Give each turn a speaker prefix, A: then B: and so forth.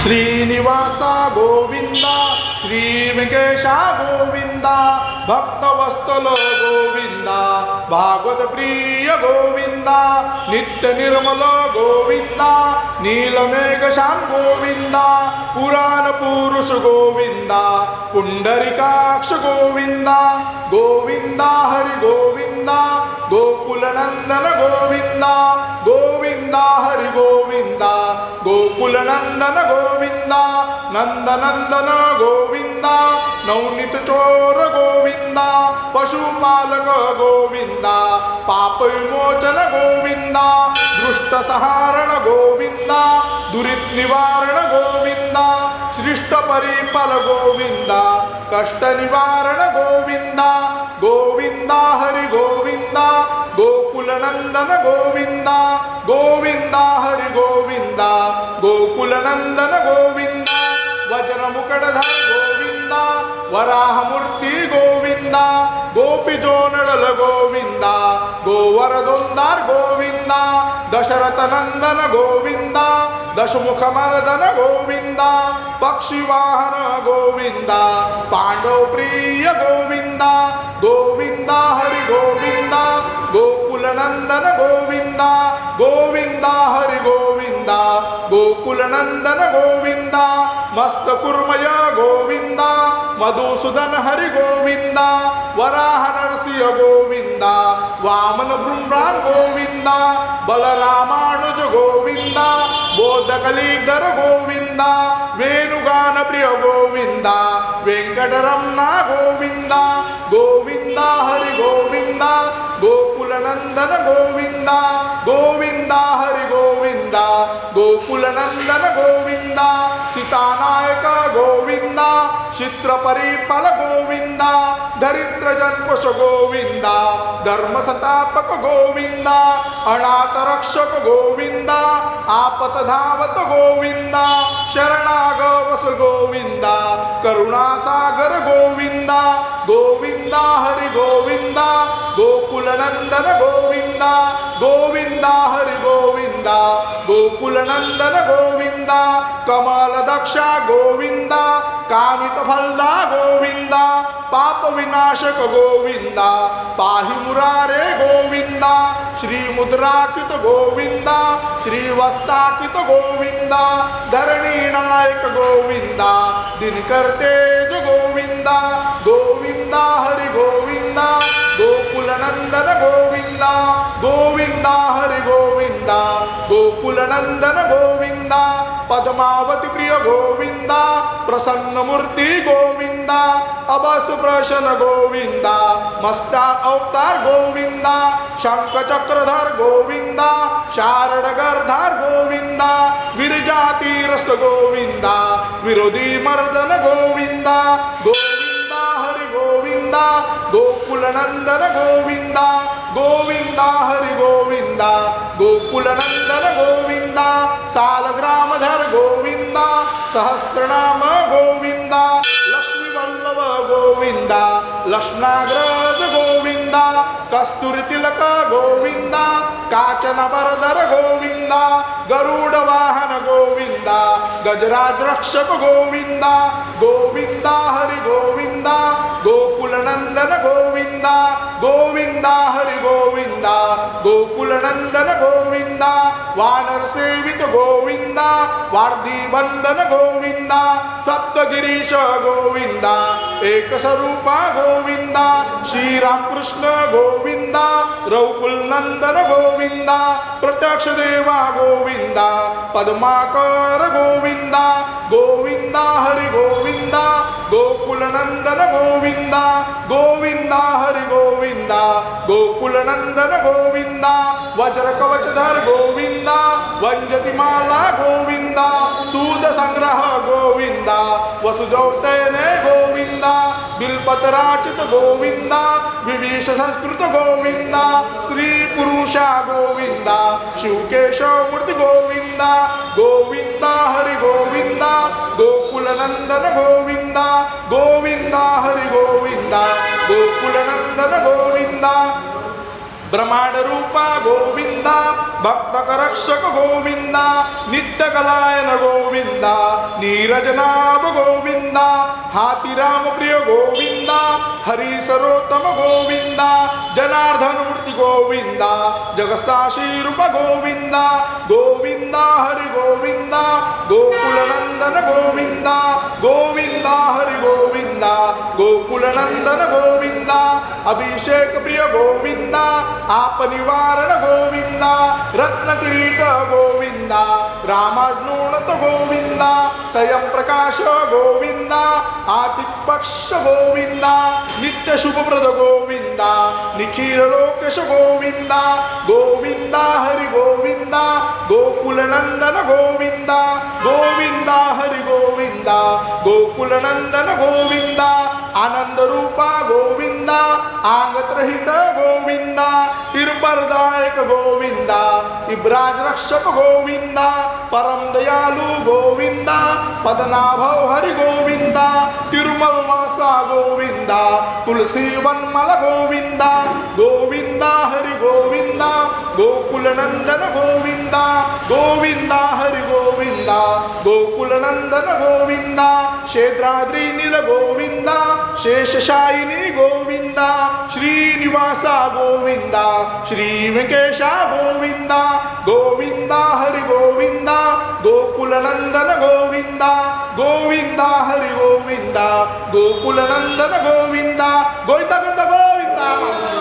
A: श्रीनिवासा गोविंदा श्री वेंकटेशा गोविंदा भक्तवत्सल गोविंदा भागवत प्रिय गोविंदा नित्य निर्मल गोविंदा नीलमेघश्याम गोविंदा पुराण पुरुष गोविंदा पुंडरीकाक्ष गोविंदा गोविंदा हरि गोविंदा गोकुलनंदन गोविंदा गोविंदा हरि गोविंदा गोकुलनंदन गोविंदा नंदनंदन गोविंदा नवनीत चोर गोविंदा पशुपालक गोविंदा पाप विमोचन गोविंदा दृष्ट संहारण गोविंदा दुरित निवारण गोविंदा श्रेष्ठ परिफल गोविंदा कष्ट निवारण गोविंदा गोविंदा हरि गोविंदा गोकुलनंदन गोविंदा गोविंदा हरि गोविंदा गोकुलनंदन गोविंदा वज्र मुकुटधर गोविंदा वराह मूर्ती गोविंदा गोपीजोनडल गोविंदा गोवरदोंदार गोविंदा दशरथ नंदन गोविंदा दशमुख मर्दन गोविंदा पक्षी वाहन गोविंदा पांडव प्रिय गोविंदा गोविंदा हरि गोविंदा गोकुलनंदन गोविंदा गोविंदा हरि गोविंदा गोकुलनंदन गोविंदा मस्त कुर्मय गोविंदा मधुसूदन हरि गोविंदा वराह नरसिंह गोविंदा वामन भृंभ्रान गोविंदा बलरामानुज गोविंदा बोधकलीधर गोविंदा वेणुगान प्रिय गोविंदा वेंकटरमणा गोविंदा गोविंदा हरि गोविंदा गोकुलनंदन गोविंदा गोविंदा हरि गोविंदा गोकुलनंदन गोविंदा सीतानायक गोविंदा चित्र परिफल गोविंदा दरिद्र जनकोश गोविंदा धर्म संस्थापक गोविंदा अनाथ रक्षक गोविंदा आपत धावत गोविंदा शरणागवस गोविंदा करुणासागर गोविंदा गोविंदा हरि गोविंदा गोकुलनंदन गोविंदा गोविंदा हरि गोविंदा गोकुलनंदन गोविंदा कमल दक्षा गोविंदा कामित फलदा गोविंदा पाप विनाशक गोविंदा पाहि मुरारे गोविंदा श्री मुद्राकित गोविंदा श्री वस्ताकित गोविंदा धरणी नायक गोविंदा दिनकर तेज गोविंदा गोविंदा हरि गोविंदा गोकुलनंदन गोविंदा गोविंदा हरि गोविंदा गोकुलनंदन गोविंदा पद्मावती प्रिय गोविंदा प्रसन्न मूर्ती गोविंदा अबस प्रशन गोविंदा मस्ता अवतार गोविंदा शंख चक्रधर गोविंदा शारद गरधार गोविंदा विरजातीरस्थ गोविंदा विरोधी मर्दन गोविंदा गोविंदा हरि गोविंदा गोकुलनंदन गोविंदा गोविंदा हरि गोविंदा गोकुलनंदन गोविंदा सालग्रामधर गोविंदा सहस्त्रनाम गोविंदा लक्ष्मी वल्लभ गोविंदा लक्ष्मणाग्रज गोविंदा कस्तुरी तिलक गोविंदा काचन बरधर गोविंदा गरुड वाहन गोविंदा गजराज रक्षक गोविंदा गोविंदा हरि गोविंदा गोकुलनंदन गोविंदा गोविंदा हरि गोविंदा गोकुलनंदन गोविंदा वानर सेवित गोविंदा वार्धी बंधन गोविंदा सप्तगिरीश गोविंदा एक स्वरूपा गोविंदा श्रीराम कृष्ण गोविंदा रघुकुल नंदन गोविंदा प्रत्यक्ष देवा गोविंदा पद्माकर गोविंदा गोविंदा हरि गोविंदा गोकुलनंदन गोविंदा गोविंदा हरि गोविंदा गोकुलनंदन गोविंदा वज्र कवचधर गोविंदा वंजतिमाला गोविंदा सूद संग्रह गोविंदा वसुदेवतने गोविंदा बिलपतराचित गोविंदा विभीष संस्कृत गोविंदा श्री पुरुषा गोविंदा शिवकेशव मूर्ति गोविंदा गोविंदा हरि गोविंदा गोकुलनंदन गोविंदा गोविंदा हरि गोविंदा गोकुलनंदन गोविंदा ब्रह्मांड रूपा गोविंदा भक्तकरक्षक गोविंदा नित्यकलायन गोविंदा नीरजनाभ गोविंदा हातीराम प्रिय गोविंदा हरी सर्वोत्तम गोविंदा जनार्दन मूर्ती गोविंदा जगस्ताशी रूप गोविंदा गोविंदा हरि गोविंदा गोकुलनंदन गोविंदा गोविंदा हरि गोविंदा गोकुलनंदन गोविंदा अभिषेक प्रिय गोविंदा आप निवारण गोविंदा रत्नकिरीट गोविंदा रामानुणत गोविंदा स्वयं प्रकाश गोविंदा आतिपक्ष गोविंदा नित्य शुभप्रद गोविंदा निखिल लोकेश गोविंदा गोविंदा हरि गोविंदा गोकुलनंदन गोविंदा गोविंदा हरि गोविंदा गोकुलनंदन गोविंदा आनंद रूपा गोविंदा आंगत्रहित गोविंदा तिरुपरदायक गोविंदा इब्राज रक्षक गोविंदा परम दयालु गोविंदा पदनाभव हरि गोविंदा तिरुमल मासा गोविंदा तुलसी वनमल गोविंदा गोविंदा हरि गोविंदा गोकुलनंदन गोविंदा गोविंदा हरि गोविंदा गोकुलनंदन गोविंदा क्षेत्राद्री नील गोविंदा शेषशायिनी गोविंदा श्रीनिवासा गोविंदा श्री वेंकटेशा गोविंदा गोविंदा हरि गोविंदा गोकुलनंदन गोविंदा गोविंदा हरि गोविंदा गोकुलनंदन गोविंदा गोविंदा गोविंदा गोविंदा